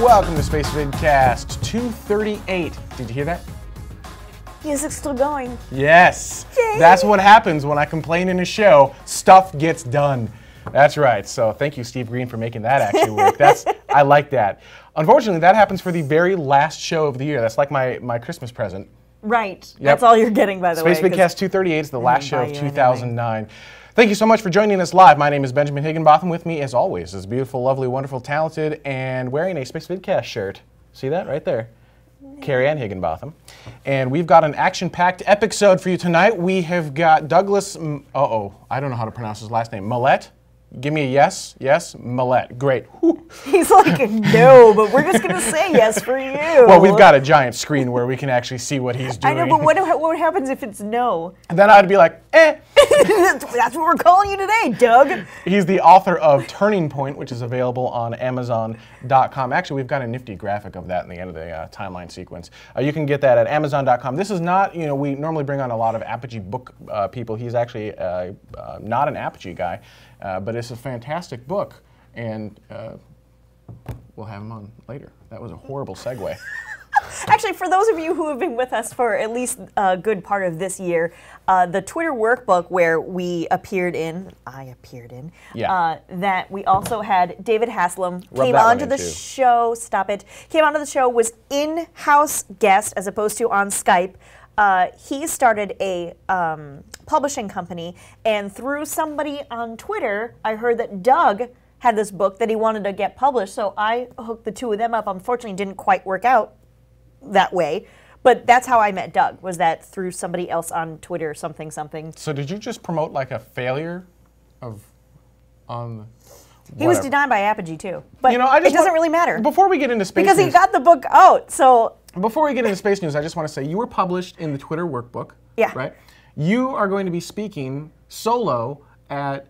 Welcome to Spacevidcast 238. Did you hear that? Yes, it's still going. Yes. Yay. That's what happens when I complain in a show. Stuff gets done. That's right. So thank you, Steve Green, for making that actually work. I like that. Unfortunately, that happens for the very last show of the year. That's like my Christmas present. Right. Yep. That's all you're getting, by the way. Spacevidcast 238 is the last show of 2009. Thank you so much for joining us live. My name is Benjamin Higginbotham. With me, as always, is beautiful, lovely, wonderful, talented, and wearing a Spacevidcast shirt. See that right there? Carrie Ann Higginbotham. And we've got an action-packed episode for you tonight. We have got Douglas, I don't know how to pronounce his last name. Mallette? Give me a yes. Yes? Mallette. Great. Whew. He's like, no, but we're just going to say yes for you. Well, we've got a giant screen where we can actually see what he's doing. I know, but what happens if it's no? And then I'd be like, eh. That's what we're calling you today, Doug. He's the author of Turning Point, which is available on Amazon.com. Actually, we've got a nifty graphic of that in the end of the timeline sequence. You can get that at Amazon.com. This is not, we normally bring on a lot of Apogee book people. He's actually not an Apogee guy, but it's a fantastic book, and we'll have him on later. That was a horrible segue. Actually, for those of you who have been with us for at least a good part of this year, the Twitter workbook where I appeared in, that we also had David Haslam came onto the show, came onto the show, was in-house guest as opposed to on Skype. He started a publishing company, and through somebody on Twitter, I heard that Doug had this book that he wanted to get published, so I hooked the two of them up. Unfortunately, it didn't quite work out that way, but that's how I met Doug, was that through somebody else on Twitter, something. So did you just promote like a failure of He was denied by Apogee too, but it doesn't really matter. Before we get into space because news, he got the book out, so. Before we get into space news, I just want to say you were published in the Twitter workbook, right? You are going to be speaking solo at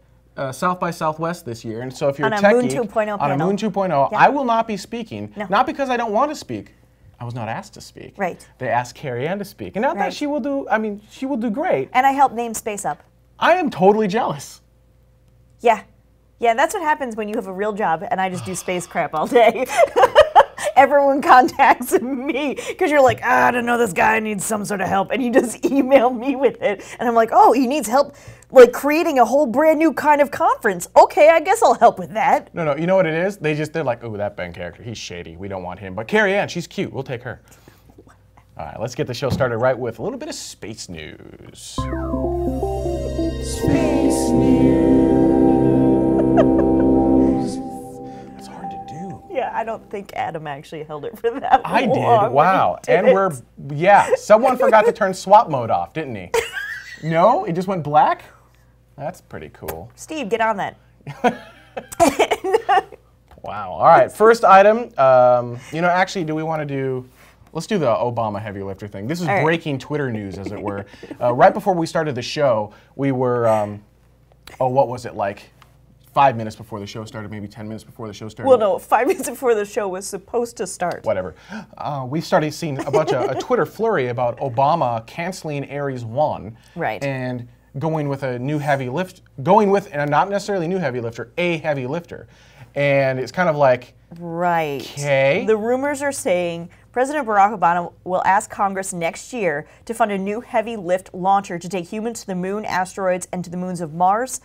South by Southwest this year, and so if you're on a a tech Moon geek, 2.0 on a Moon 2.0, I will not be speaking, not because I don't want to speak. I was not asked to speak. Right. They asked Carrie Ann to speak, and not that she will do. I mean, she will do great. And I helped name SpaceUp. I am totally jealous. Yeah, that's what happens when you have a real job, and I just do space crap all day. Everyone contacts me because you're like, I don't know, this guy needs some sort of help, and you just email me with it, and I'm like, oh, he needs help, like creating a whole brand new kind of conference. Okay, I guess I'll help with that. No, you know what it is? They're like, oh, that Ben character, he's shady. We don't want him. But Carrie Ann, she's cute. We'll take her. All right, let's get the show started right with a little bit of space news. Space news. Yeah, I don't think Adam actually held it for that long. I did, wow. And someone forgot to turn swap mode off, didn't he? No? It just went black? That's pretty cool. Steve, get on that. Wow, all right, first item, actually, do we want to do, let's do the Obama heavy lifter thing. This is breaking Twitter news, as it were. Right before we started the show, we were, what was it, like 5 minutes before the show started, maybe 10 minutes before the show started. Well, no, 5 minutes before the show was supposed to start. Whatever. We started seeing a bunch of a Twitter flurry about Obama canceling Ares 1. Right. And going with a new heavy lift, and not necessarily new heavy lifter, a heavy lifter. And it's kind of like, right. Okay. The rumors are saying President Barack Obama will ask Congress next year to fund a new heavy lift launcher to take humans to the moon, asteroids, and to the moons of Mars.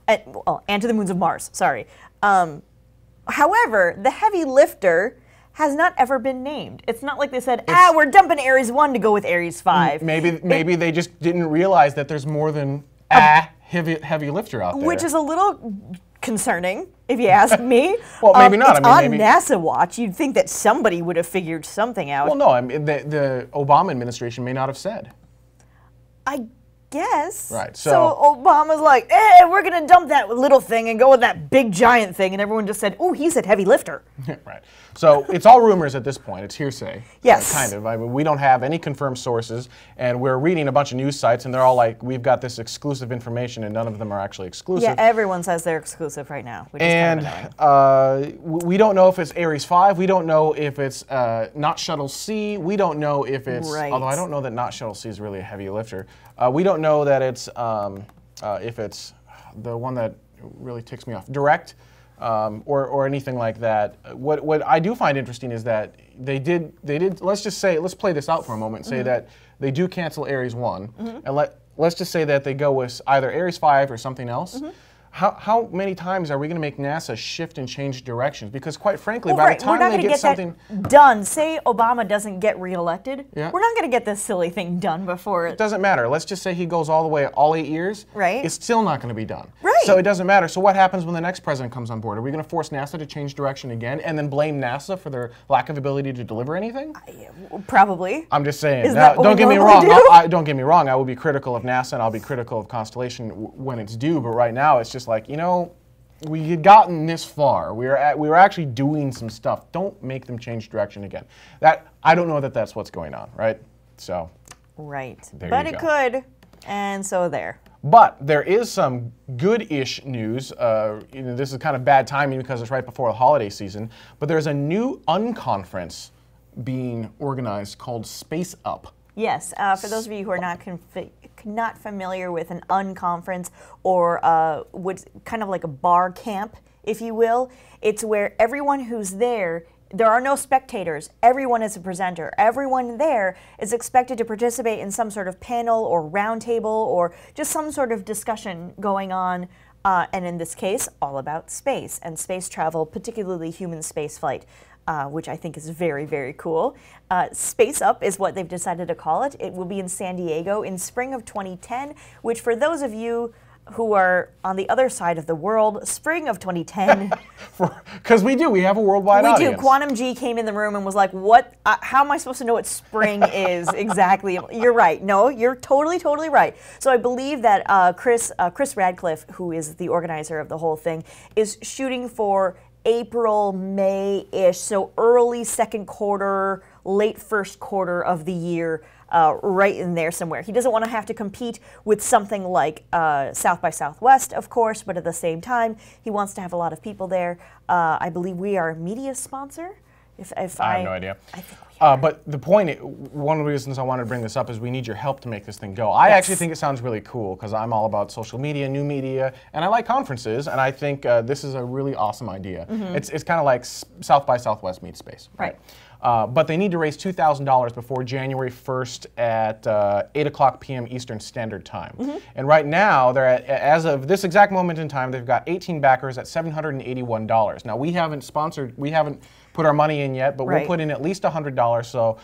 And to the moons of Mars, sorry. However, the heavy lifter has not ever been named. It's not like they said, we're dumping Ares 1 to go with Ares 5. Maybe they just didn't realize that there's more than a heavy lifter out there. Which is a little concerning, if you ask me. Well, maybe not. It's on NASA watch. You'd think that somebody would have figured something out. Well, no, I mean, the Obama administration may not have said. I guess. Right. So Obama's like, we're going to dump that little thing and go with that big giant thing. And everyone just said, oh, he said heavy lifter. Right. So it's all rumors at this point. It's hearsay. Yes. Kind of. I mean, we don't have any confirmed sources. And we're reading a bunch of news sites, and they're all like, we've got this exclusive information, and none of them are actually exclusive. Yeah, everyone says they're exclusive right now. Which is kind of we don't know if it's Ares 5. We don't know if it's not Shuttle C. We don't know if it's, although I don't know that not Shuttle C is really a heavy lifter. We don't know that it's if it's the one that really ticks me off. Direct or anything like that. What I do find interesting is that they did. Let's play this out for a moment and say that they do cancel Ares 1, and let's just say that they go with either Ares 5 or something else. How many times are we going to make NASA shift and change directions? Because quite frankly, by the time they get something done, say Obama doesn't get reelected, yeah. we're not going to get this silly thing done before it doesn't matter. Let's just say he goes all the way, all 8 years. Right. It's still not going to be done. Right. So it doesn't matter. So what happens when the next president comes on board? Are we going to force NASA to change direction again and then blame NASA for their lack of ability to deliver anything? Probably. I'm just saying. Isn't that what don't get me normally wrong. do? Don't get me wrong. I will be critical of NASA and I'll be critical of Constellation when it's due. But right now, it's just like, you know, we had gotten this far. We were actually doing some stuff. Don't make them change direction again. I don't know that that's what's going on, right? So. Right. There but you it go. could, and so there. But there is some good-ish news. This is kind of bad timing because it's right before the holiday season. But there's a new UnConference being organized called SpaceUp. Yes. For those of you who are not familiar with an UnConference, or what's kind of like a bar camp, if you will, it's where everyone who's there are no spectators. Everyone is a presenter. Everyone there is expected to participate in some sort of panel or roundtable or just some sort of discussion going on, and in this case, all about space and space travel, particularly human spaceflight, which I think is very, very cool. SpaceUp is what they've decided to call it. It will be in San Diego in spring of 2010, which for those of you who are on the other side of the world, spring of 2010. Because we have a worldwide audience. We do. Quantum G came in the room and was like, what, how am I supposed to know what spring is exactly? You're right. No, you're totally, totally right. So I believe that Chris Radcliffe, who is the organizer of the whole thing, is shooting for April, May-ish, so early second quarter, late first quarter of the year, right in there somewhere. He doesn't want to have to compete with something like South by Southwest, of course, but at the same time, he wants to have a lot of people there. I believe we are a media sponsor. If I have no idea. I think we are. But the point, one of the reasons I wanted to bring this up is we need your help to make this thing go. I actually think it sounds really cool because I'm all about social media, new media, and I like conferences, and I think this is a really awesome idea. It's kind of like South by Southwest meets space. Right. But they need to raise $2,000 before January 1st at 8 o'clock p.m. Eastern Standard Time. And right now, they're at, as of this exact moment in time, they've got 18 backers at $781. Now, we haven't put our money in yet, but we'll put in at least $100. So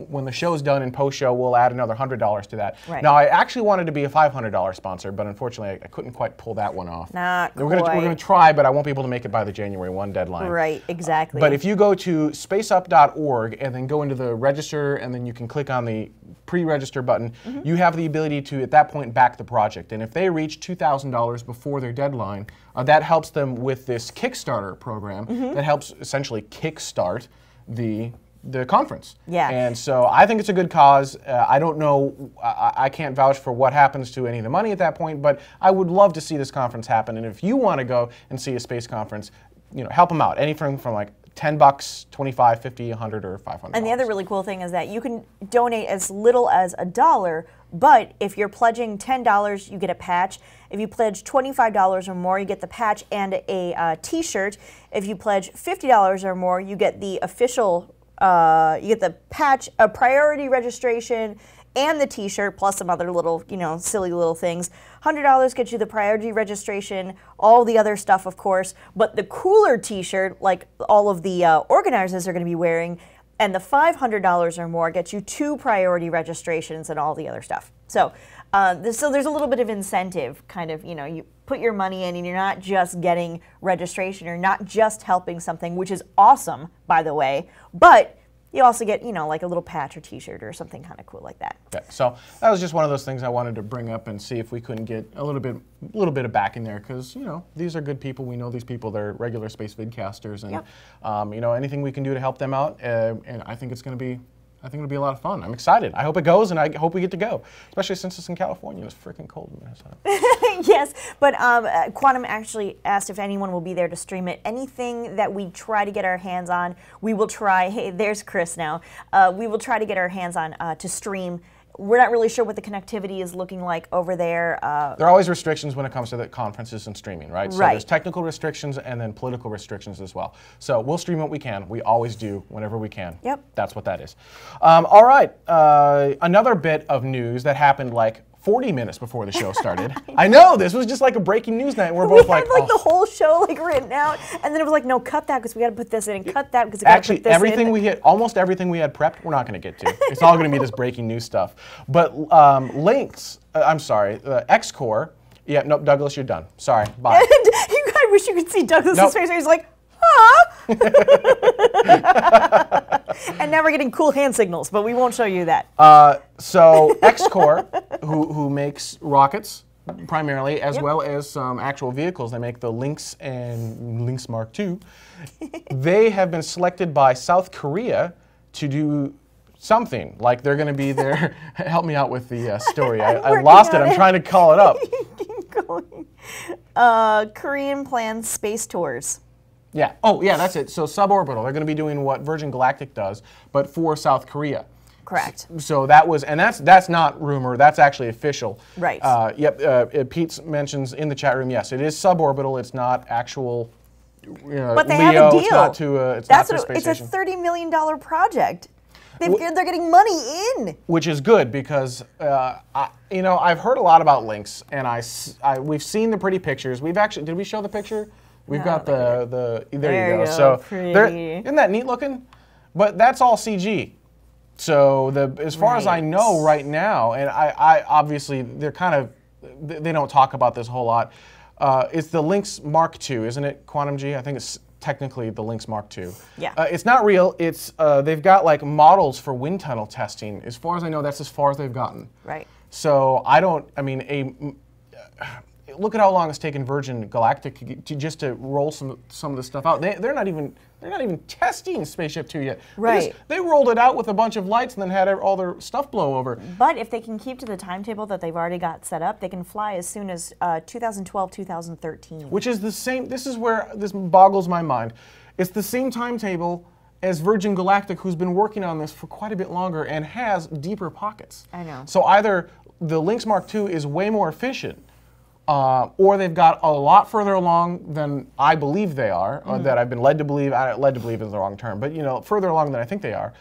when the show's done and post-show, we'll add another $100 to that. Right. Now, I actually wanted to be a $500 sponsor, but unfortunately, I couldn't quite pull that one off. We're going to try, but I won't be able to make it by the January 1 deadline. Right, exactly. But if you go to spaceup.org and then go into the register, and then you can click on the pre-register button, you have the ability to, at that point, back the project. And if they reach $2,000 before their deadline, that helps them with this Kickstarter program that helps essentially kickstart the conference. Yeah. And so I think it's a good cause. I don't know, I can't vouch for what happens to any of the money at that point, but I would love to see this conference happen. And if you want to go and see a space conference, help them out. Anything from like $10, $25, $50, $100, or $500. And the other really cool thing is that you can donate as little as $1, but if you're pledging $10, you get a patch. If you pledge $25 or more, you get the patch and a T-shirt. If you pledge $50 or more, you get the official, you get the patch, a priority registration, and the T-shirt, plus some other little, silly little things. $100 gets you the priority registration, all the other stuff, of course, but the cooler T-shirt, like all of the organizers are going to be wearing, and the $500 or more gets you 2 priority registrations and all the other stuff. So, so there's a little bit of incentive, kind of, you put your money in and you're not just getting registration, you're not just helping something, which is awesome, by the way, but you also get, like a little patch or T-shirt or something kind of cool like that. Yeah, so that was just one of those things I wanted to bring up and see if we couldn't get a little bit of backing there, because these are good people. We know these people. They're regular space vidcasters, and anything we can do to help them out. And I think it's going to be. I think it'll be a lot of fun. I'm excited. I hope it goes, and I hope we get to go, especially since it's in California. It's freaking cold in Minnesota. Yes, but Quantum actually asked if anyone will be there to stream it. Anything that we try to get our hands on, we will try. Hey, there's Chris now. We will try to get our hands on to stream we're not really sure what the connectivity is looking like over there. There are always restrictions when it comes to the conferences and streaming, right? So there's technical restrictions and then political restrictions as well. So we'll stream what we can. We always do whenever we can. Yep. That's what that is. All right. Another bit of news that happened like 40 minutes before the show started. I know, this was just like a breaking news night. We're both like, the whole show like written out, and then it was like, no, cut that because we got to put this in, and cut that because we got to put this in. Actually, everything we hit, almost everything we had prepped, we're not going to get to. It's all going to be this breaking news stuff. But links, I'm sorry, XCOR. Yeah, nope, Douglas, you're done. Sorry, bye. And I wish you could see Douglas's face. He's like, huh? And now we're getting cool hand signals, but we won't show you that. So XCOR, who makes rockets primarily, as well as some actual vehicles, they make the Lynx and Lynx Mark II. They have been selected by South Korea to do something. Like they're going to be there. Help me out with the story. I lost it. I'm trying to call it up. Keep going. Korean plans space tours. Yeah. Oh, yeah, that's it. So Suborbital, they're going to be doing what Virgin Galactic does, but for South Korea. Correct. So that was, and that's not rumor, that's actually official. Right. Pete mentions in the chat room, yes, it is Suborbital, it's not actual, but they LEO, have a deal. It's not to a space station. It's a $30 million project. They're getting money in. Which is good because, I've heard a lot about Lynx, and we've seen the pretty pictures. We've actually, did we show the picture? We've got there you go. So isn't that neat looking? But that's all CG. So as far as I know right now, and I obviously they don't talk about this a whole lot. It's the Lynx Mark II, isn't it? Quantum G. I think it's technically the Lynx Mark II. Yeah. It's not real. It's they've got like models for wind tunnel testing. As far as I know, that's as far as they've gotten. Right. So look at how long it's taken Virgin Galactic to roll some of this stuff out. They're not even testing Spaceship 2 yet. Right. They rolled it out with a bunch of lights and then had all their stuff blow over. But if they can keep to the timetable that they've already got set up, they can fly as soon as 2012, 2013. Which is the same. This is where this boggles my mind. It's the same timetable as Virgin Galactic, who's been working on this for quite a bit longer and has deeper pockets. I know. So either the Lynx Mark II is way more efficient, or they've got a lot further along than I believe they are, or that I've been led to believe. Led to believe is the wrong term, but further along than I think they are,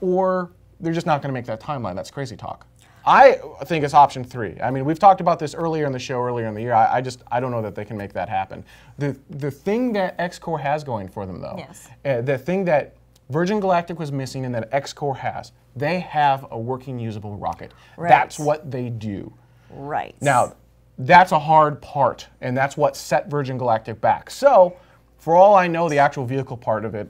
or they're just not going to make that timeline. That's crazy talk. I think it's option 3. I mean, we've talked about this earlier in the show, earlier in the year. I don't know that they can make that happen. The thing that XCOR has going for them, though, the thing that Virgin Galactic was missing and that XCOR has, they have a working, usable rocket. Right. That's what they do. Right. Now, that's a hard part, and that's what set Virgin Galactic back. So, for all I know, the actual vehicle part of it,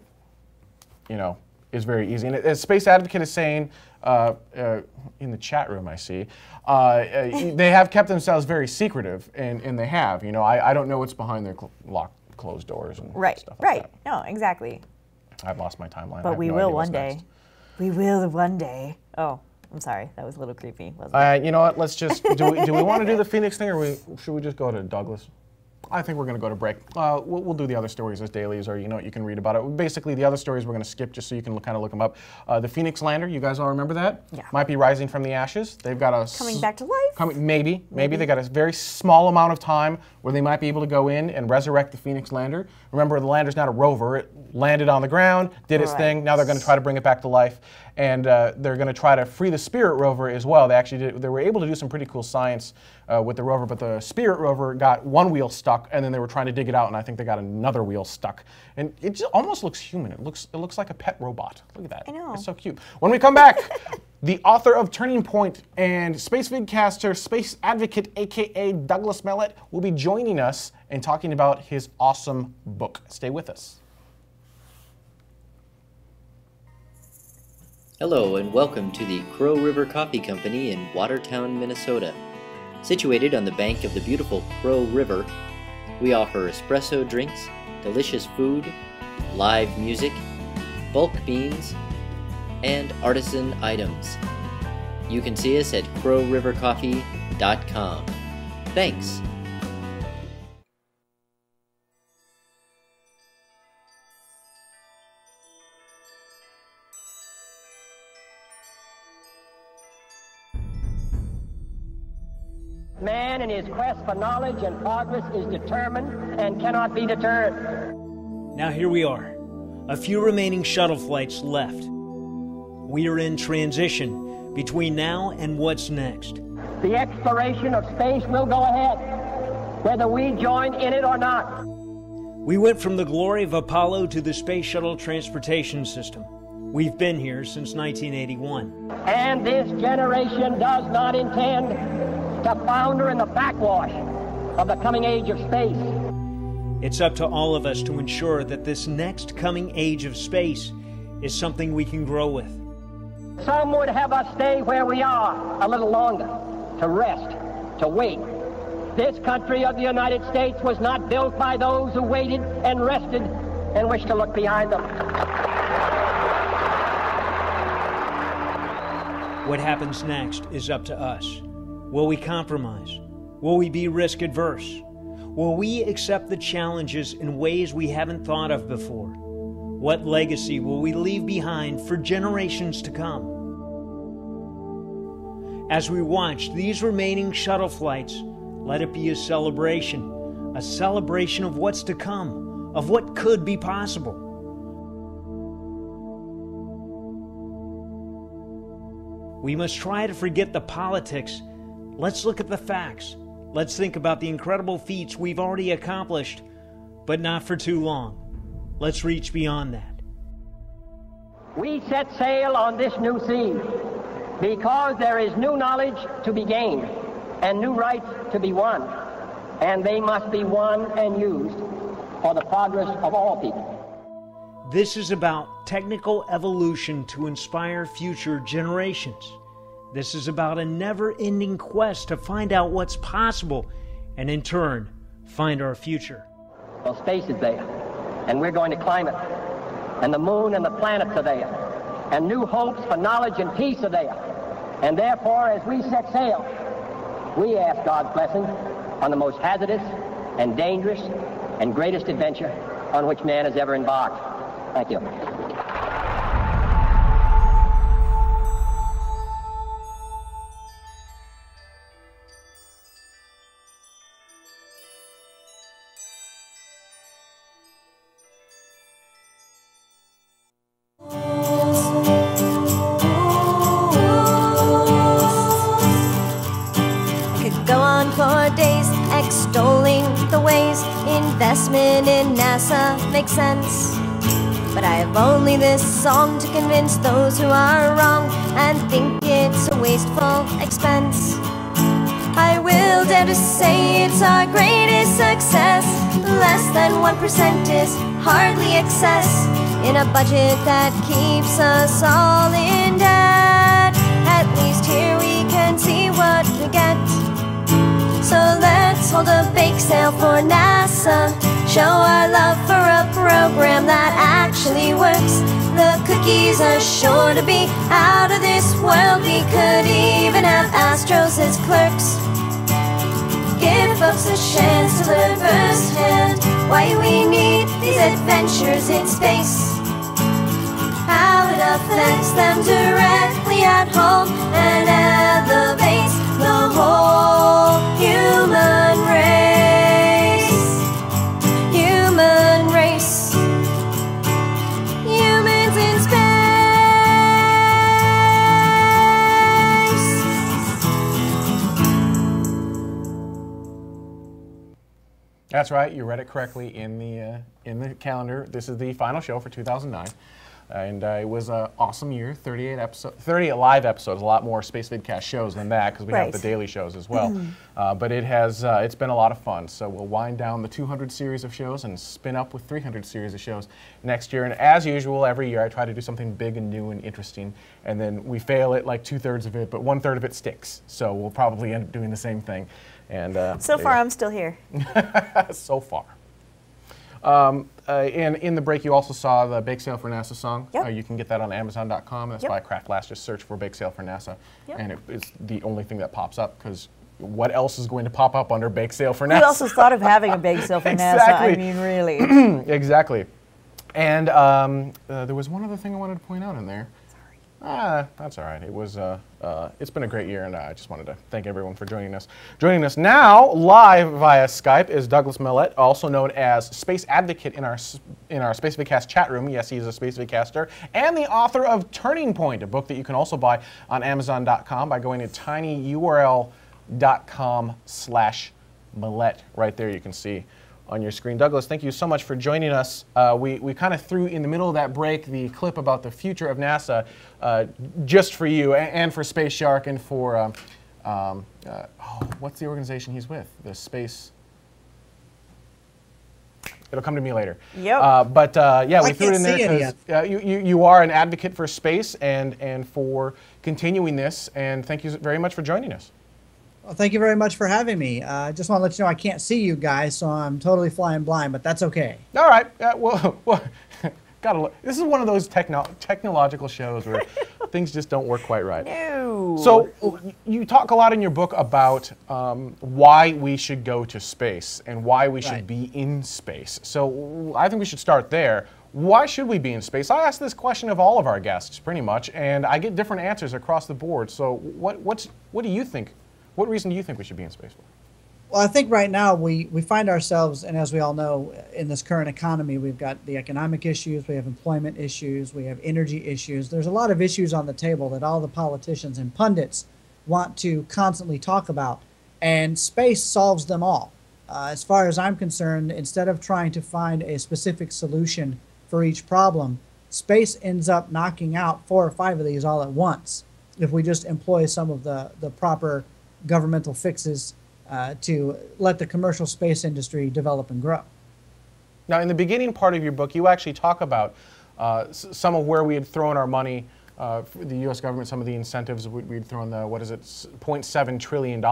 is very easy. And as Space Advocate is saying in the chat room, I see, they have kept themselves very secretive, and they have. I don't know what's behind their closed doors and stuff like that. No, exactly. I've lost my timeline. But we will one day. We will one day. Oh. I'm sorry, that was a little creepy, wasn't it? You know what? Let's just do we want to do the Phoenix thing, or should we just go to Douglas? I think we're going to go to break. We'll do the other stories as dailies, or you can read about it. Basically, the other stories we're going to skip just so you can kind of look them up. The Phoenix lander, you guys all remember that? Yeah. Might be rising from the ashes. They've got a coming back to life. Maybe they got a very small amount of time where they might be able to go in and resurrect the Phoenix lander. Remember, the lander's not a rover. It landed on the ground, did its thing. Now they're going to try to bring it back to life, and they're going to try to free the Spirit rover as well. They were able to do some pretty cool science with the rover, but the Spirit rover got one wheel stuck, and then they were trying to dig it out, and I think they got another wheel stuck. And it just almost looks human. It looks like a pet robot. Look at that. I know. It's so cute. When we come back, the author of Turning Point and Spacevidcaster, Space Advocate, aka Douglas Mallette, will be joining us and talking about his awesome book. Stay with us. Hello and welcome to the Crow River Coffee Company in Watertown, Minnesota. Situated on the bank of the beautiful Crow River, we offer espresso drinks, delicious food, live music, bulk beans, and artisan items. You can see us at crowrivercoffee.com. Thanks! Man in his quest for knowledge and progress is determined and cannot be deterred. Now here we are, a few remaining shuttle flights left. We are in transition between now and what's next. The exploration of space will go ahead, whether we join in it or not. We went from the glory of Apollo to the Space Shuttle Transportation System. We've been here since 1981. And this generation does not intend to founder in the backwash of the coming age of space. It's up to all of us to ensure that this next coming age of space is something we can grow with. Some would have us stay where we are a little longer, to rest, to wait. This country of the United States was not built by those who waited and rested and wished to look behind them. What happens next is up to us. Will we compromise? Will we be risk adverse? Will we accept the challenges in ways we haven't thought of before? What legacy will we leave behind for generations to come? As we watch these remaining shuttle flights, let it be a celebration of what's to come, of what could be possible. We must try to forget the politics. Let's look at the facts. Let's think about the incredible feats we've already accomplished, but not for too long. Let's reach beyond that. We set sail on this new sea because there is new knowledge to be gained and new rights to be won, and they must be won and used for the progress of all people. This is about technical evolution to inspire future generations. This is about a never-ending quest to find out what's possible and, in turn, find our future. Well, space is there, and we're going to climb it. And the moon and the planets are there. And new hopes for knowledge and peace are there. And therefore, as we set sail, we ask God's blessing on the most hazardous and dangerous and greatest adventure on which man has ever embarked. Thank you. Extolling the ways investment in NASA makes sense. But I have only this song to convince those who are wrong and think it's a wasteful expense. I will dare to say it's our greatest success. Less than 1% is hardly excess in a budget that keeps us all in debt. At least here we can see what we get. So let's hold a bake sale for NASA. Show our love for a program that actually works. The cookies are sure to be out of this world. We could even have Astros as clerks. Give folks a chance to learn firsthand why we need these adventures in space. How it affects them directly at home and elevates the whole human race. Human race. Humans in space. That's right. You read it correctly in the calendar. This is the final show for 2009. And it was an awesome year, 38 live episodes, a lot more SpaceVidcast shows than that because we have the daily shows as well. But it's been a lot of fun. So we'll wind down the 200 series of shows and spin up with 300 series of shows next year. And as usual, every year I try to do something big and new and interesting. And then we fail at like 2/3 of it, but 1/3 of it sticks. So we'll probably end up doing the same thing. And so far, I'm still here. So far. And in the break, you also saw the Bake Sale for NASA song. Yep. You can get that on Amazon.com. That's by Craft Blast. Just search for Bake Sale for NASA. Yep. And it's the only thing that pops up because what else is going to pop up under Bake Sale for NASA? Who else has thought of having a Bake Sale for Exactly. NASA? I mean, really. Exactly. And there was one other thing I wanted to point out in there. That's all right. It was. It's been a great year, and I just wanted to thank everyone for joining us. Joining us now, live via Skype, is Douglas Mallette, also known as Space Advocate in our Spacevidcast chat room. Yes, he's a Spacevidcaster, and the author of Turning Point, a book that you can also buy on Amazon.com by going to tinyurl.com/Mallette. Right there, you can see on your screen. Douglas, thank you so much for joining us. We kind of threw in the middle of that break the clip about the future of NASA just for you and for Space Shark and for, what's the organization he's with? The Space... It'll come to me later. Yep. Yeah, we threw it in there because you are an advocate for space and for continuing this, and thank you very much for joining us. Well, thank you very much for having me. I just want to let you know I can't see you guys, so I'm totally flying blind, but that's okay. All right. Well, gotta look. This is one of those technological shows where things just don't work quite right. No. So you talk a lot in your book about why we should go to space and why we should be in space. So I think we should start there. Why should we be in space? I ask this question of all of our guests pretty much, and I get different answers across the board. So what do you think? What reason do you think we should be in space for? Well, I think right now we find ourselves, and as we all know, in this current economy, we've got the economic issues, we have employment issues, we have energy issues. There's a lot of issues on the table that all the politicians and pundits want to constantly talk about, and space solves them all. As far as I'm concerned, instead of trying to find a specific solution for each problem, space ends up knocking out 4 or 5 of these all at once if we just employ some of the proper governmental fixes to let the commercial space industry develop and grow. Now, in the beginning part of your book, you actually talk about some of where we had thrown our money, for the U.S. government, some of the incentives we'd thrown, the, $0.7 trillion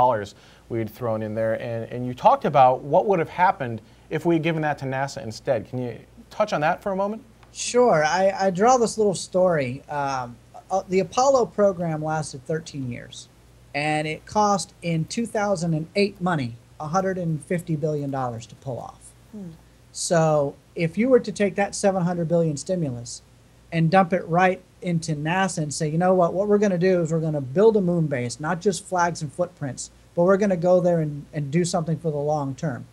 we'd thrown in there, and you talked about what would have happened if we had given that to NASA instead. Can you touch on that for a moment? Sure. I draw this little story. The Apollo program lasted 13 years. And it cost, in 2008 money, $150 billion to pull off. So if you were to take that $700 billion stimulus and dump it right into NASA and say, you know what we're going to do is we're going to build a moon base, not just flags and footprints, but we're going to go there and do something for the long term.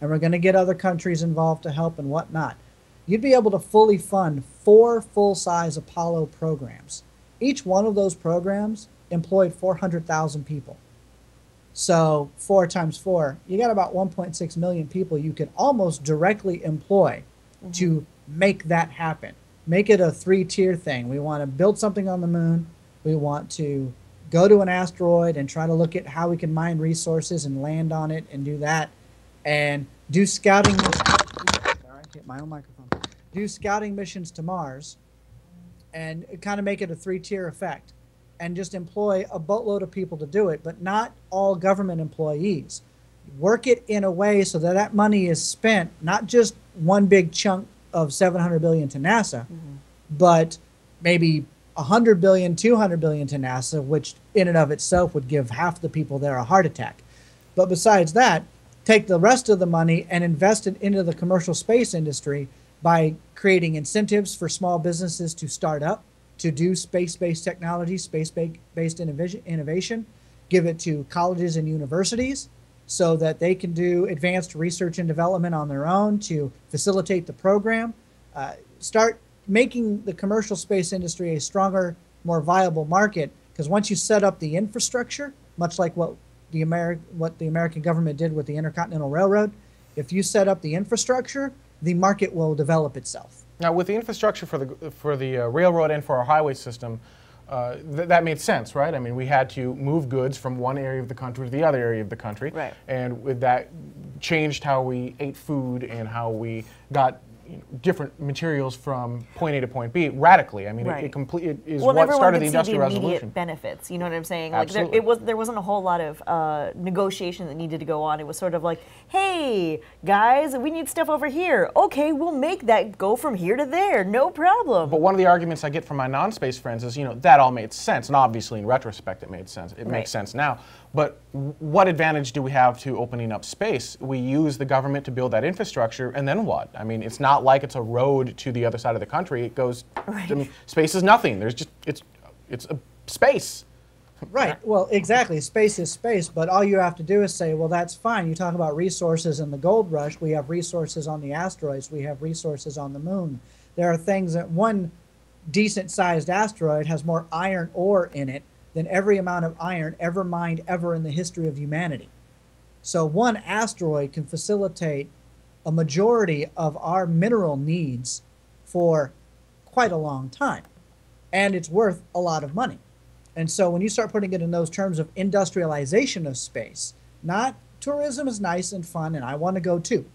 And we're going to get other countries involved to help and whatnot. You'd be able to fully fund 4 full-size Apollo programs. Each one of those programs employed 400,000 people. So 4 times 4, you got about 1.6 million people you could almost directly employ to make that happen. Make it a 3-tier thing. We want to build something on the moon. We want to go to an asteroid and try to look at how we can mine resources and land on it and do that. And do scouting. Sorry, hit my own microphone. Do scouting missions to Mars and kind of make it a 3-tier effect. And just employ a boatload of people to do it, but not all government employees. Work it in a way so that that money is spent, not just one big chunk of $700 billion to NASA, but maybe $100 billion, $200 billion to NASA, which in and of itself would give half the people there a heart attack. But besides that, take the rest of the money and invest it into the commercial space industry by creating incentives for small businesses to start up, to do space-based technology, space-based innovation, give it to colleges and universities so that they can do advanced research and development on their own to facilitate the program. Start making the commercial space industry a stronger, more viable market, because once you set up the infrastructure, much like what the American government did with the Intercontinental Railroad, if you set up the infrastructure, the market will develop itself. Now, with the infrastructure for the railroad and for our highway system, that made sense, right? I mean, we had to move goods from one area of the country to the other area of the country, right. And with that changed how we ate food and how we got different materials from point A to point B radically. I mean, right. it is what started the Industrial Revolution. Immediate benefits, you know what I'm saying? Like Absolutely. there wasn't a whole lot of negotiation that needed to go on. It was sort of like, hey guys, we need stuff over here. Okay, we'll make that go from here to there, no problem. But one of the arguments I get from my non-space friends is, that all made sense, and obviously in retrospect it made sense. It makes sense now. But what advantage do we have to opening up space? We use the government to build that infrastructure, and then what? I mean, it's not like it's a road to the other side of the country. It goes, right. I mean, space is nothing. There's just, it's it's space. Right. Well, exactly. Space is space, but all you have to do is say, well, that's fine. You talk about resources in the gold rush. We have resources on the asteroids. We have resources on the moon. There are things that one decent-sized asteroid has more iron ore in it than every amount of iron ever mined ever in the history of humanity. So one asteroid can facilitate a majority of our mineral needs for quite a long time, and it's worth a lot of money. And so when you start putting it in those terms of industrialization of space, not tourism is nice and fun, and I want to go too,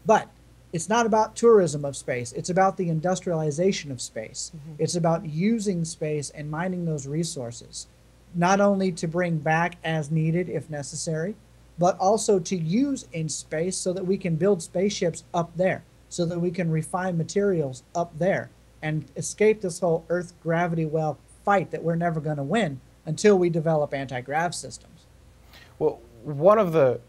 but it's not about tourism of space. It's about the industrialization of space. It's about using space and mining those resources, not only to bring back as needed if necessary, but also to use in space so that we can build spaceships up there, so that we can refine materials up there and escape this whole Earth gravity well fight that we're never going to win until we develop anti-grav systems. Well, one of the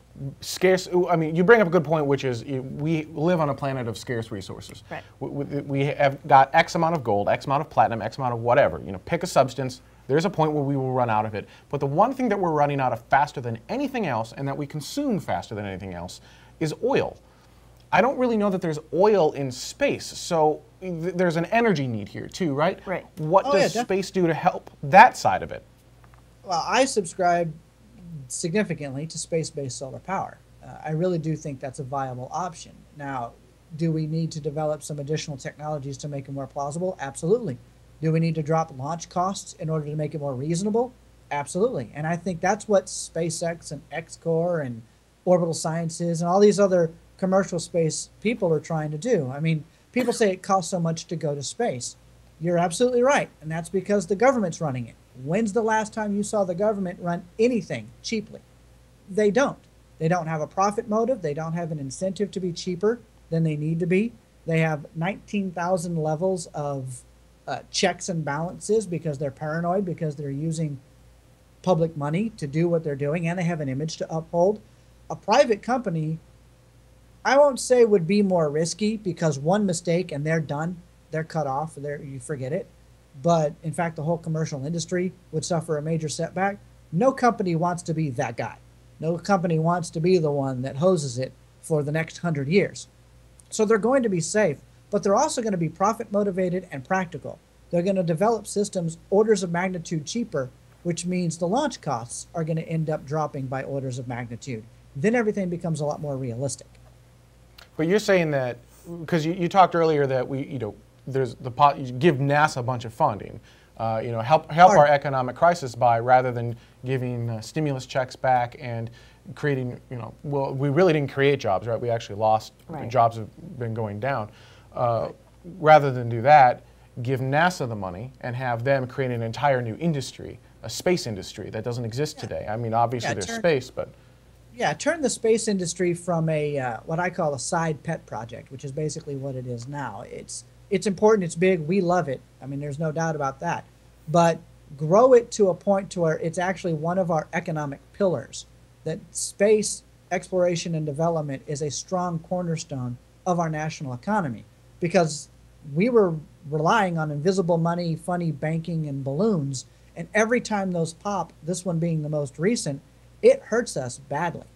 scarce, I mean, you bring up a good point, which is we live on a planet of scarce resources. Right. We have got X amount of gold, X amount of platinum, X amount of whatever. You know, pick a substance. There's a point where we will run out of it. But the one thing that we're running out of faster than anything else, and that we consume faster than anything else, is oil. I don't really know that there's oil in space, so there's an energy need here too, right? Right. What does space do to help that side of it? Well, I subscribe significantly to space-based solar power. I really do think that's a viable option. Now, do we need to develop some additional technologies to make it more plausible? Absolutely. Do we need to drop launch costs in order to make it more reasonable? Absolutely. And I think that's what SpaceX and XCOR and Orbital Sciences and all these other commercial space people are trying to do. I mean, people say it costs so much to go to space. You're absolutely right, and that's because the government's running it. When's the last time you saw the government run anything cheaply? They don't. They don't have a profit motive. They don't have an incentive to be cheaper than they need to be. They have 19,000 levels of checks and balances because they're paranoid, because they're using public money to do what they're doing, and they have an image to uphold. A private company, I won't say would be more risky, because one mistake and they're done. They're cut off. You forget it. But in fact, the whole commercial industry would suffer a major setback. No company wants to be that guy. No company wants to be the one that hoses it for the next 100 years. So they're going to be safe, but they're also going to be profit motivated and practical. They're going to develop systems orders of magnitude cheaper, which means the launch costs are going to end up dropping by orders of magnitude. Then everything becomes a lot more realistic. But you're saying that, because you talked earlier that there's you give NASA a bunch of funding, help our economic crisis by, rather than giving stimulus checks back and creating, well, we really didn't create jobs, right? We actually lost, jobs have been going down. Rather than do that, give NASA the money and have them create an entire new industry, a space industry that doesn't exist today. I mean, obviously there's space, but... Yeah, turn the space industry from a what I call a side pet project, which is basically what it is now. It's important, it's big, we love it. I mean, there's no doubt about that. But grow it to a point to where it's actually one of our economic pillars, that space exploration and development is a strong cornerstone of our national economy. Because we were relying on invisible money, funny banking, and balloons, and every time those pop, this one being the most recent, it hurts us badly.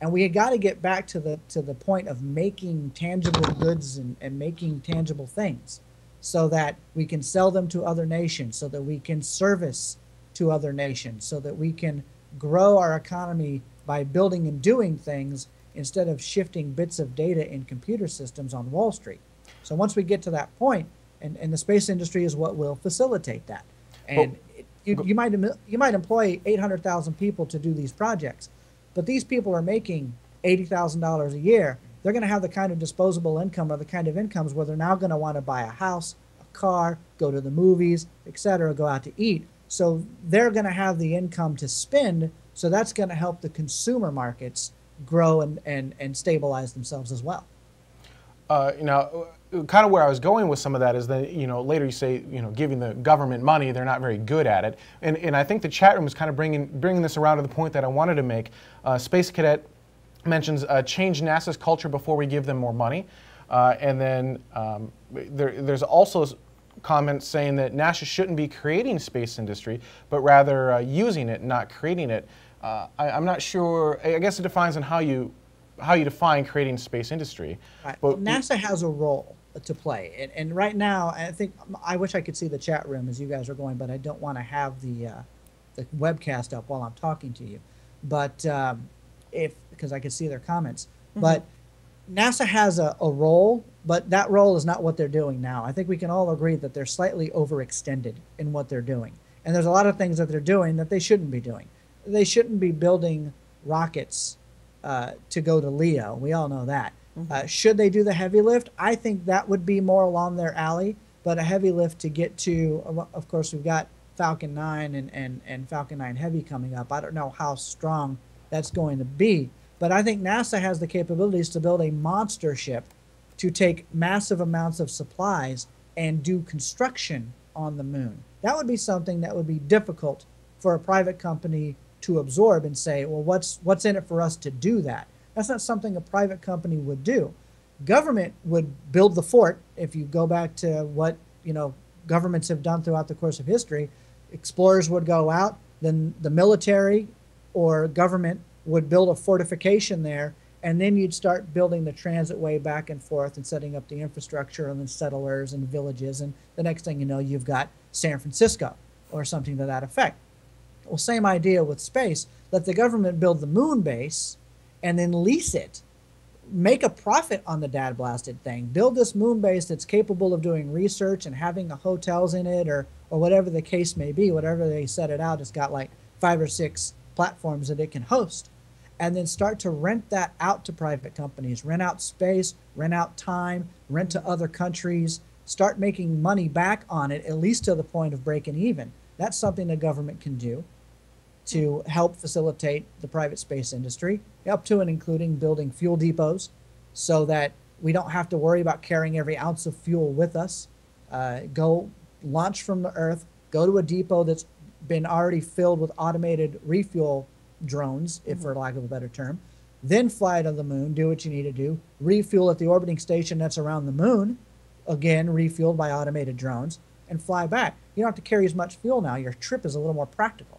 And we got to get back to the point of making tangible goods and making tangible things so that we can sell them to other nations, so that we can service to other nations, so that we can grow our economy by building and doing things instead of shifting bits of data in computer systems on Wall Street. So once we get to that point, and the space industry is what will facilitate that. And you might employ 800,000 people to do these projects, but these people are making $80,000 a year. They're going to have the kind of disposable income or the kind of incomes where they're now going to want to buy a house, a car, go to the movies, etc., go out to eat. So they're going to have the income to spend, so that's going to help the consumer markets grow and stabilize themselves as well. Now, kind of where I was going with some of that is that, later you say, giving the government money, they're not very good at it. And I think the chat room is kind of bringing this around to the point that I wanted to make. Space Cadet mentions change NASA's culture before we give them more money. And then there's also comments saying that NASA shouldn't be creating space industry, but rather using it, not creating it. I'm not sure. I guess it depends on how you define creating space industry. Right. But NASA has a role to play, and right now, I wish I could see the chat room as you guys are going, but I don't want to have the webcast up while I'm talking to you. But because I can see their comments, but NASA has a role, but that role is not what they're doing now. I think we can all agree that they're slightly overextended in what they're doing. And there's a lot of things that they're doing that they shouldn't be doing. They shouldn't be building rockets to go to Leo. We all know that. Should they do the heavy lift? I think that would be more along their alley, but a heavy lift to get to, of course, we've got Falcon 9 and Falcon 9 Heavy coming up. I don't know how strong that's going to be, but I think NASA has the capabilities to build a monster ship to take massive amounts of supplies and do construction on the moon. That would be something that would be difficult for a private company to absorb and say, well, what's in it for us to do that? That's not something a private company would do. Government would build the fort. If you go back to what governments have done throughout the course of history, explorers would go out, then the military or government would build a fortification there, and then you'd start building the transit way back and forth and setting up the infrastructure and then settlers and villages, and the next thing you know, you've got San Francisco or something to that effect. Well, same idea with space. Let the government build the moon base and then lease it. Make a profit on the dad blasted thing. Build this moon base that's capable of doing research and having hotels in it, or whatever the case may be. Whatever they set it out, it's got like 5 or 6 platforms that it can host. And then start to rent that out to private companies. Rent out space, rent out time, rent to other countries. Start making money back on it, at least to the point of breaking even. That's something the government can do to help facilitate the private space industry, up to and including building fuel depots so that we don't have to worry about carrying every ounce of fuel with us. Go launch from the Earth, go to a depot that's been already filled with automated refuel drones, if for lack of a better term, then fly to the moon, do what you need to do, refuel at the orbiting station that's around the moon, again, refueled by automated drones, and fly back. You don't have to carry as much fuel now. Your trip is a little more practical.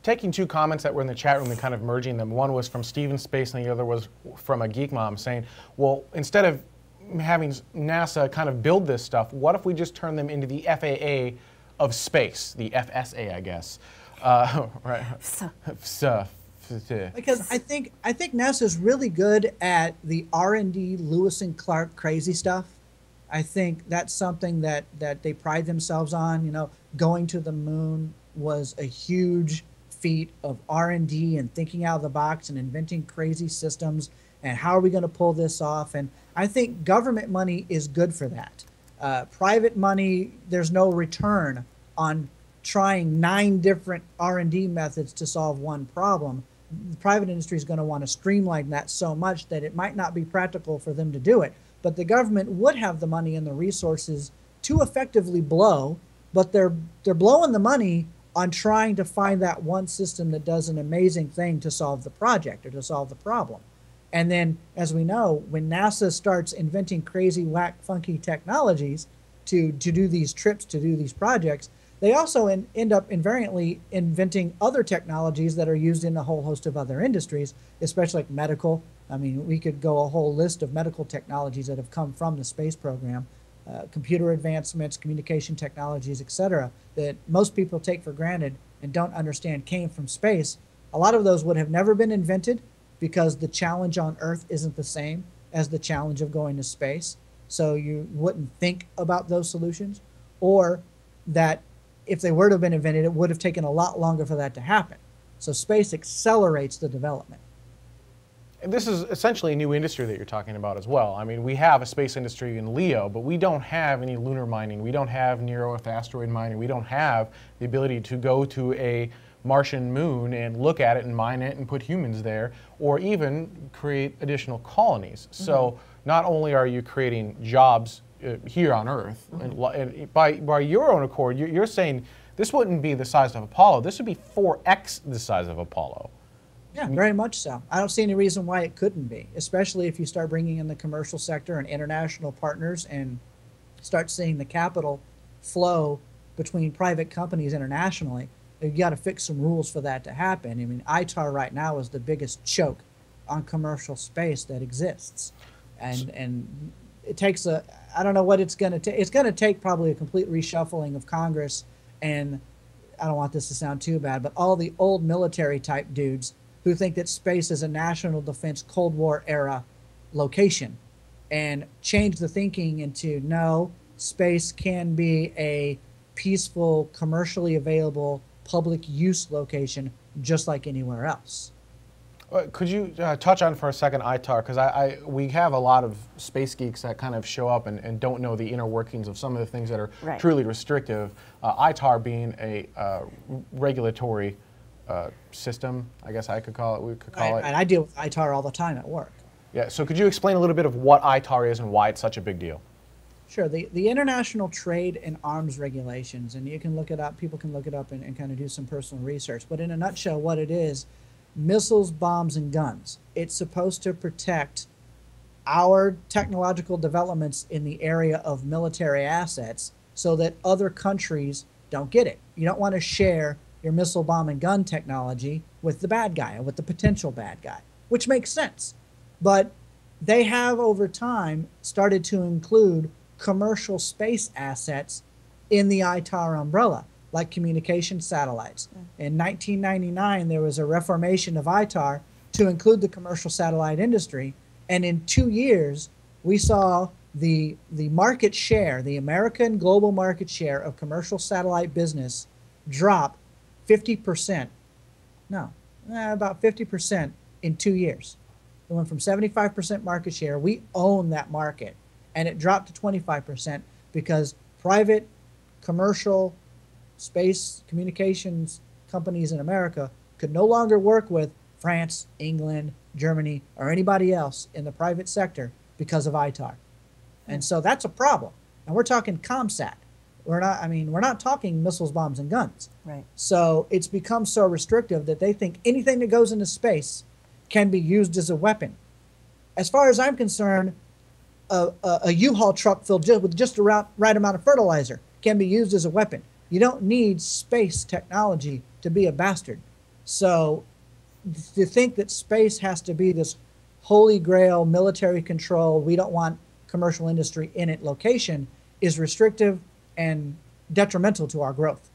Taking 2 comments that were in the chat room and kind of merging them. One was from Steven Space and the other was from a Geek Mom saying, well, instead of having NASA kind of build this stuff, what if we just turn them into the FAA of space, the FSA, I guess. Right. Because I think NASA's really good at the R&D Lewis and Clark crazy stuff. I think that's something that they pride themselves on. Going to the moon was a huge feat of R&D and thinking out of the box and inventing crazy systems, and how are we going to pull this off? And I think government money is good for that. Private money, there's no return on trying 9 different R&D methods to solve one problem. The private industry is going to want to streamline that so much that it might not be practical for them to do it. But the government would have the money and the resources to effectively blow, but they're blowing the money on trying to find that one system that does an amazing thing to solve the project or to solve the problem. And then, as we know, when NASA starts inventing crazy, whack, funky technologies to do these trips, to do these projects, they also end up invariantly inventing other technologies that are used in a whole host of other industries, especially like medical. I mean, we could go a whole list of medical technologies that have come from the space program, computer advancements, communication technologies, etc., that most people take for granted and don't understand came from space. A lot of those would have never been invented because the challenge on Earth isn't the same as the challenge of going to space. So you wouldn't think about those solutions, or that if they were to have been invented, it would have taken a lot longer for that to happen. So space accelerates the development. And this is essentially a new industry that you're talking about as well. I mean, we have a space industry in LEO, but we don't have any lunar mining. We don't have near-Earth asteroid mining. We don't have the ability to go to a Martian moon and look at it and mine it and put humans there, or even create additional colonies. So not only are you creating jobs here on Earth, and by your own accord, you're saying this wouldn't be the size of Apollo. This would be 4x the size of Apollo. Yeah, very much so. I don't see any reason why it couldn't be, especially if you start bringing in the commercial sector and international partners and start seeing the capital flow between private companies internationally, you got to fix some rules for that to happen. I mean, ITAR right now is the biggest choke on commercial space that exists, and it takes a, I don't know what it's going to take. It's going to take probably a complete reshuffling of Congress, and I don't want this to sound too bad, but all the old military type dudes who think that space is a national defense Cold War era location, and change the thinking into, no, space can be a peaceful, commercially available public use location just like anywhere else. Could you touch on for a second ITAR? Because we have a lot of space geeks that kind of show up and don't know the inner workings of some of the things that are truly restrictive. ITAR being a regulatory system, I guess I could call it. We could call it. And I deal with ITAR all the time at work. Yeah. So could you explain a little bit of what ITAR is and why it's such a big deal? Sure. The International Trade and Arms Regulations, and you can look it up, people can look it up and kind of do some personal research. But in a nutshell, what it is, missiles, bombs, and guns. It's supposed to protect our technological developments in the area of military assets so that other countries don't get it. You don't want to share your missile, bomb, and gun technology with the bad guy or with the potential bad guy, which makes sense. But they have over time started to include commercial space assets in the ITAR umbrella, like communication satellites. In 1999, there was a reformation of ITAR to include the commercial satellite industry, and in 2 years, we saw the market share, the American global market share of commercial satellite business drop 50%. No, about 50% in 2 years. It went from 75% market share, we own that market, and it dropped to 25% because private commercial space communications companies in America could no longer work with France, England, Germany, or anybody else in the private sector because of ITAR. And so that's a problem. And we're talking ComSat. We're not talking missiles, bombs, and guns. Right. So it's become so restrictive that they think anything that goes into space can be used as a weapon. As far as I'm concerned, a U-Haul truck filled with just the right amount of fertilizer can be used as a weapon. You don't need space technology to be a bastard. So to think that space has to be this holy grail, military control, we don't want commercial industry in it location is restrictive and detrimental to our growth.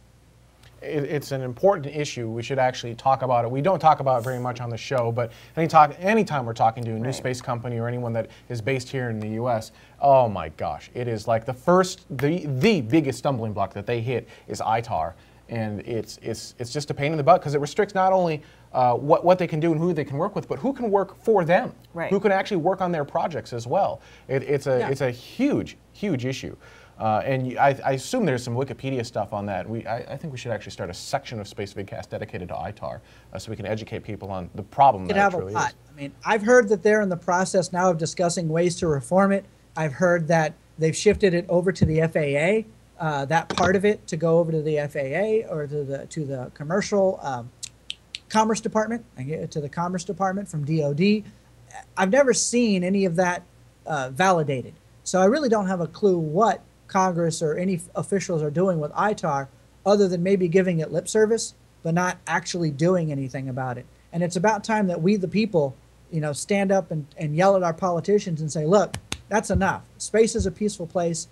It's an important issue. We should actually talk about it. We don't talk about it very much on the show, but anytime we're talking to a new space company or anyone that is based here in the U.S., oh my gosh, it is like the biggest stumbling block that they hit is ITAR, and it's just a pain in the butt because it restricts not only what they can do and who they can work with, but who can work for them, who can actually work on their projects as well. It's a huge issue. And I assume there's some Wikipedia stuff on that. I think we should actually start a section of Spacevidcast dedicated to ITAR so we can educate people on the problem that it truly is. I mean, I've heard that they're in the process now of discussing ways to reform it. I've heard that they've shifted it over to the FAA, that part of it to go over to the FAA or to the commercial Commerce Department, to the Commerce Department from DOD. I've never seen any of that validated. So I really don't have a clue what Congress or any officials are doing with ITAR other than maybe giving it lip service, but not actually doing anything about it. And it's about time that we, the people, stand up and yell at our politicians and say, look, that's enough. Space is a peaceful place.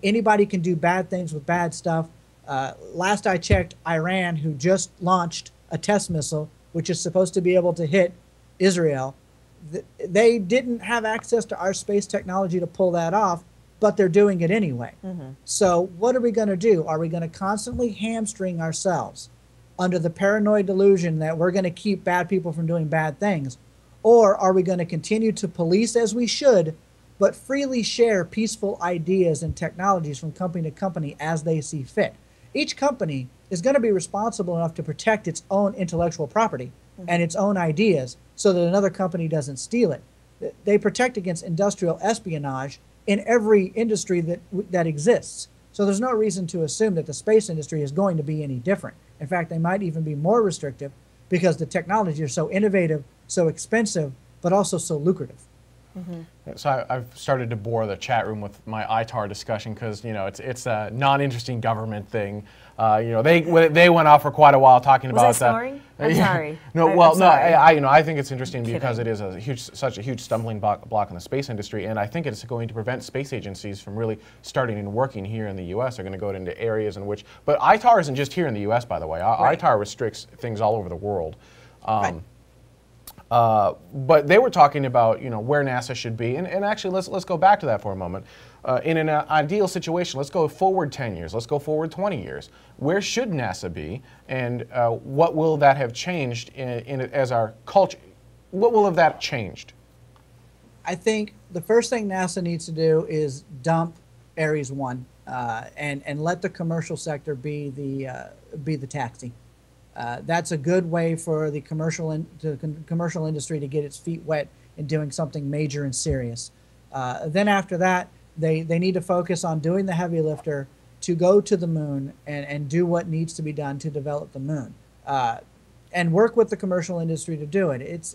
Anybody can do bad things with bad stuff. Last I checked, Iran, who just launched a test missile, which is supposed to be able to hit Israel, they didn't have access to our space technology to pull that off, but they're doing it anyway. So what are we going to do? Are we going to constantly hamstring ourselves under the paranoid delusion that we're going to keep bad people from doing bad things? Or are we going to continue to police as we should, but freely share peaceful ideas and technologies from company to company as they see fit? Each company is going to be responsible enough to protect its own intellectual property and its own ideas so that another company doesn't steal it. They protect against industrial espionage in every industry that exists. So there's no reason to assume that the space industry is going to be any different. In fact, they might even be more restrictive because the technology is so innovative, so expensive, but also so lucrative. So I've started to bore the chat room with my ITAR discussion because it's a non-interesting government thing. They went off for quite a while talking about Was I snoring? I'm sorry. I think it's interesting because it is such a huge stumbling block in the space industry, and I think it's going to prevent space agencies from really starting and working here in the U.S. They're going to go into areas in which, but ITAR isn't just here in the U.S. by the way. ITAR restricts things all over the world. But they were talking about where NASA should be, and actually let's go back to that for a moment. In an ideal situation, let's go forward 10 years, let's go forward 20 years. Where should NASA be, and what will that have changed as our culture? What will have that changed? I think the first thing NASA needs to do is dump Ares 1 and let the commercial sector be the taxi. That's a good way for the commercial industry to get its feet wet in doing something major and serious. Then after that, they need to focus on doing the heavy lifter to go to the moon and do what needs to be done to develop the moon, and work with the commercial industry to do it.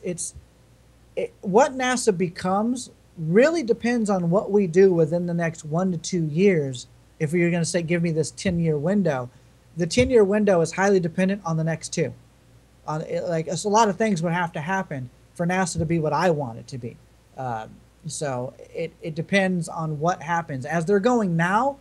What NASA becomes really depends on what we do within the next 1 to 2 years. If you're going to say, give me this 10-year window, the 10-year window is highly dependent on the next 2. It's a lot of things would have to happen for NASA to be what I want it to be. So it depends on what happens. As they're going now,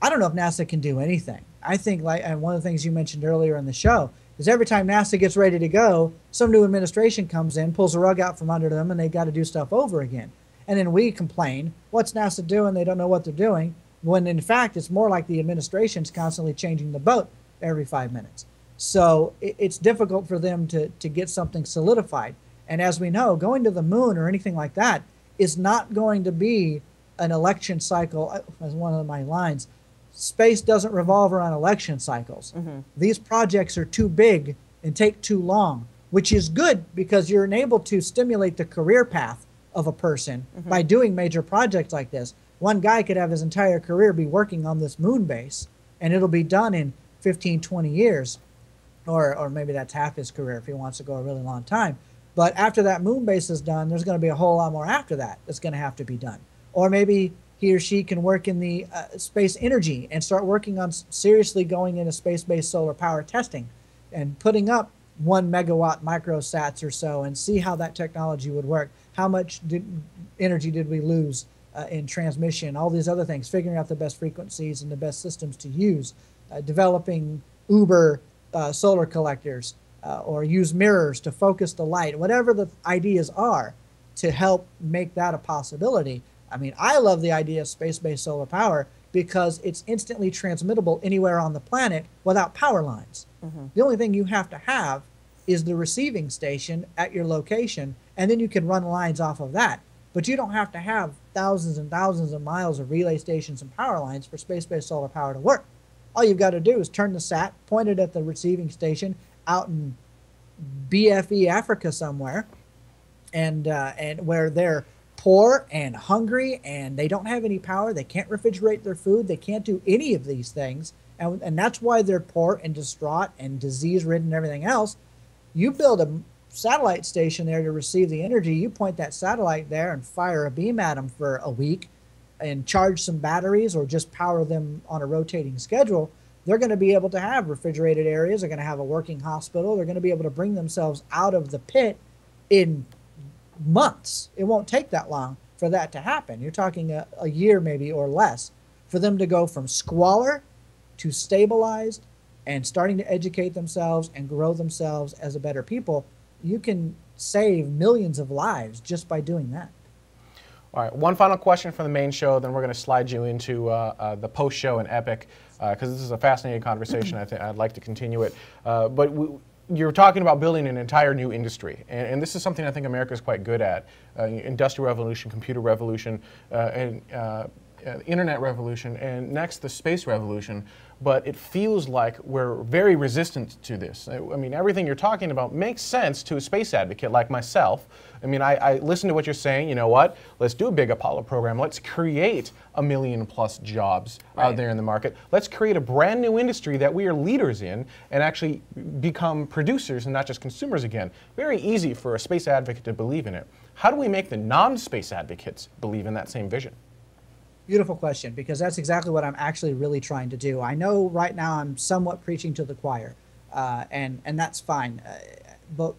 I don't know if NASA can do anything. I think, and one of the things you mentioned earlier in the show, is every time NASA gets ready to go, some new administration comes in, pulls the rug out from under them, and they've got to do stuff over again. And then we complain, what's NASA doing? They don't know what they're doing. When in fact, it's more like the administration's constantly changing the boat every 5 minutes. So it's difficult for them to get something solidified. And as we know, going to the moon or anything like that is not going to be an election cycle. As one of my lines, space doesn't revolve around election cycles. These projects are too big and take too long, which is good because you're enabled to stimulate the career path of a person by doing major projects like this. One guy could have his entire career be working on this moon base, and it'll be done in 15, 20 years, or maybe that's half his career if he wants to go a really long time. But after that moon base is done, there's going to be a whole lot more after that that's going to have to be done. Or maybe he or she can work in the space energy and start working on seriously going into space-based solar power testing and putting up 1 megawatt microsats or so and see how that technology would work. How much energy did we lose in transmission, all these other things, figuring out the best frequencies and the best systems to use, developing Uber solar collectors, or use mirrors to focus the light, whatever the ideas are to help make that a possibility. I mean, I love the idea of space-based solar power because it's instantly transmittable anywhere on the planet without power lines. The only thing you have to have is the receiving station at your location, and then you can run lines off of that. But you don't have to have thousands and thousands of miles of relay stations and power lines for space-based solar power to work. All you've got to do is turn the sat, point it at the receiving station out in BFE Africa somewhere, and where they're poor and hungry and they don't have any power, they can't refrigerate their food, they can't do any of these things, and that's why they're poor and distraught and disease-ridden and everything else. You build a satellite station there to receive the energy, you point that satellite there and fire a beam at them for a week and charge some batteries or just power them on a rotating schedule, they're going to be able to have refrigerated areas, they're going to have a working hospital, they're going to be able to bring themselves out of the pit in months. It won't take that long for that to happen. You're talking a year maybe or less for them to go from squalor to stabilized and starting to educate themselves and grow themselves as a better people. You can save millions of lives just by doing that. All right, one final question for the main show, then we're going to slide you into the post-show and Epic, because this is a fascinating conversation. I'd like to continue it. But you're talking about building an entire new industry, and this is something I think America is quite good at. Industrial revolution, computer revolution, and internet revolution, and next the space revolution. But it feels like we're very resistant to this. I mean, everything you're talking about makes sense to a space advocate like myself. I mean, I listen to what you're saying. You know what? Let's do a big Apollo program. Let's create 1 million+ jobs out there in the market. Let's create a brand new industry that we are leaders in and actually become producers and not just consumers again. Very easy for a space advocate to believe in it. how do we make the non-space advocates believe in that same vision? Beautiful question, because that's exactly what I'm actually really trying to do. I know right now I'm somewhat preaching to the choir, and that's fine. But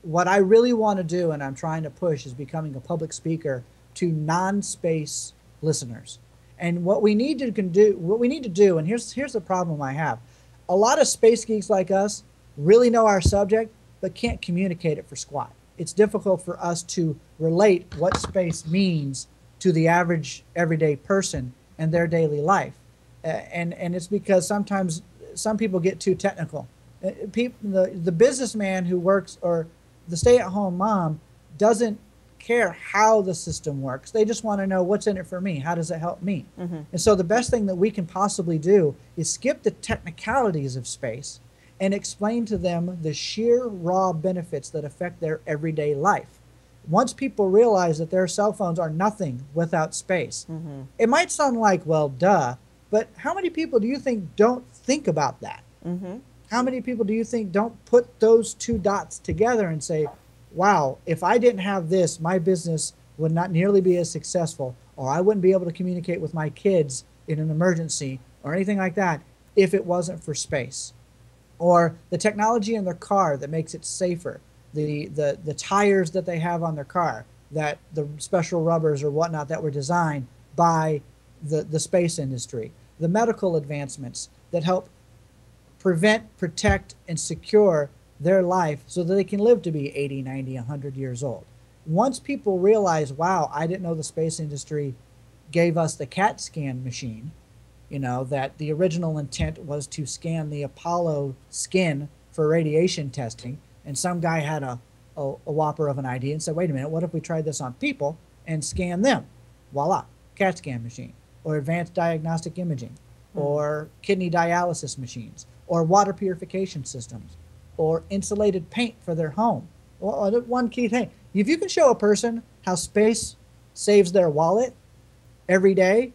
what I really want to do, and I'm trying to push, is becoming a public speaker to non-space listeners. And what we need to do, and here's the problem I have. A lot of space geeks like us really know our subject, but can't communicate it for squat. It's difficult for us to relate what space means to the average everyday person and their daily life. And it's because sometimes some people get too technical. The businessman who works, or the stay-at-home mom, doesn't care how the system works. They just want to know, what's in it for me? How does it help me? Mm-hmm. And so the best thing that we can possibly do is skip the technicalities of space and explain to them the sheer raw benefits that affect their everyday life. Once people realize that their cell phones are nothing without space, mm-hmm. it might sound like, well, duh, but how many people do you think don't think about that? Mm-hmm. How many people do you think don't put those two dots together and say, wow, if I didn't have this, my business would not nearly be as successful, or I wouldn't be able to communicate with my kids in an emergency or anything like that if it wasn't for space. Or the technology in their car that makes it safer, the tires that they have on their car, that the special rubbers or whatnot that were designed by the space industry, the medical advancements that help prevent, protect, and secure their life so that they can live to be 80, 90, 100 years old. Once people realize, wow, I didn't know the space industry gave us the CAT scan machine, you know, that the original intent was to scan the Apollo skin for radiation testing, and some guy had a whopper of an idea and said, wait a minute, what if we tried this on people and scan them? Voila, CAT scan machine, or advanced diagnostic imaging, or kidney dialysis machines, or water purification systems, or insulated paint for their home. Well, one key thing, if you can show a person how space saves their wallet every day,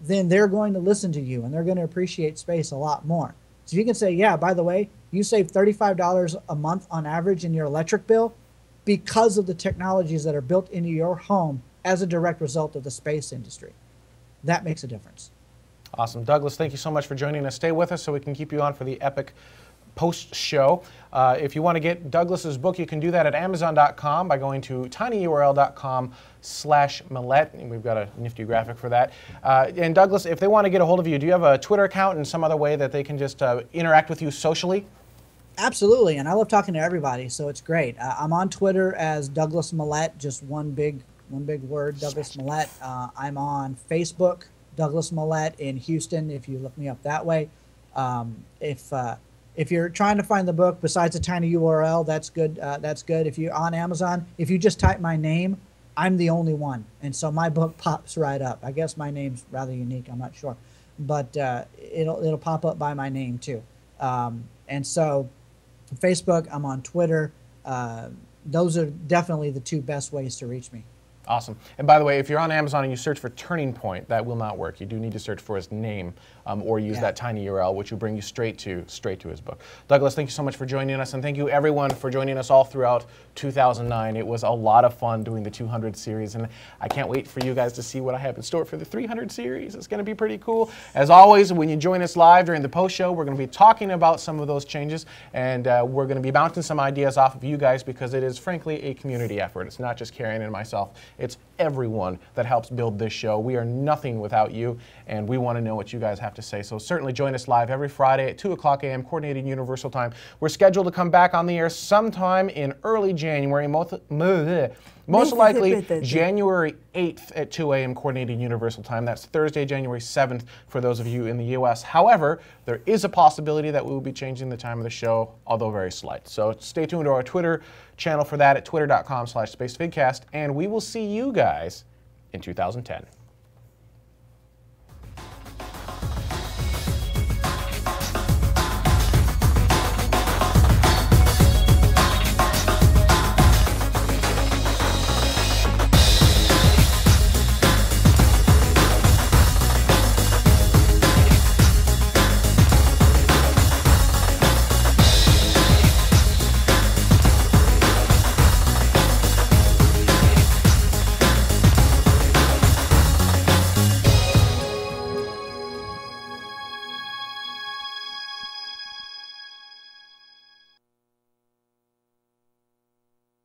then they're going to listen to you and they're going to appreciate space a lot more. So you can say, yeah, by the way, you save $35 a month on average in your electric bill because of the technologies that are built into your home as a direct result of the space industry. That makes a difference. Awesome. Douglas, thank you so much for joining us. Stay with us so we can keep you on for the epic post-show. If you want to get Douglas's book, you can do that at Amazon.com by going to tinyurl.com/Mallette, and we've got a nifty graphic for that. And Douglas, if they want to get a hold of you, do you have a Twitter account and some other way that they can just interact with you socially? Absolutely, and I love talking to everybody, so it's great. I'm on Twitter as Douglas Mallette, just one big word, Douglas Mallette. I'm on Facebook, Douglas Mallette in Houston, if you look me up that way. If you're trying to find the book besides a tiny URL, that's good. That's good. If you're on Amazon, if you just type my name, I'm the only one, and so my book pops right up. I guess my name's rather unique. I'm not sure, but it'll pop up by my name too. And so, Facebook, I'm on Twitter. Those are definitely the two best ways to reach me. Awesome. And by the way, if you're on Amazon and you search for Turning Point, that will not work. You do need to search for his name or use that tiny URL, which will bring you straight to his book. Douglas, thank you so much for joining us, and thank you everyone for joining us all throughout 2009. It was a lot of fun doing the 200 series, and I can't wait for you guys to see what I have in store for the 300 series. It's going to be pretty cool. As always, when you join us live during the post-show, we're going to be talking about some of those changes, and we're going to be bouncing some ideas off of you guys because it is, frankly, a community effort. It's not just Karen and myself. It's everyone that helps build this show. We are nothing without you, and we want to know what you guys have to say. So certainly join us live every Friday at 2 o'clock a.m. Coordinated Universal Time. We're scheduled to come back on the air sometime in early January, most likely January 8th at 2 a.m. Coordinated Universal Time. That's Thursday, January 7th for those of you in the U.S. However, there is a possibility that we will be changing the time of the show, although very slight. So stay tuned to our Twitter channel for that at twitter.com/SpaceVidcast, and we will see you guys in 2010.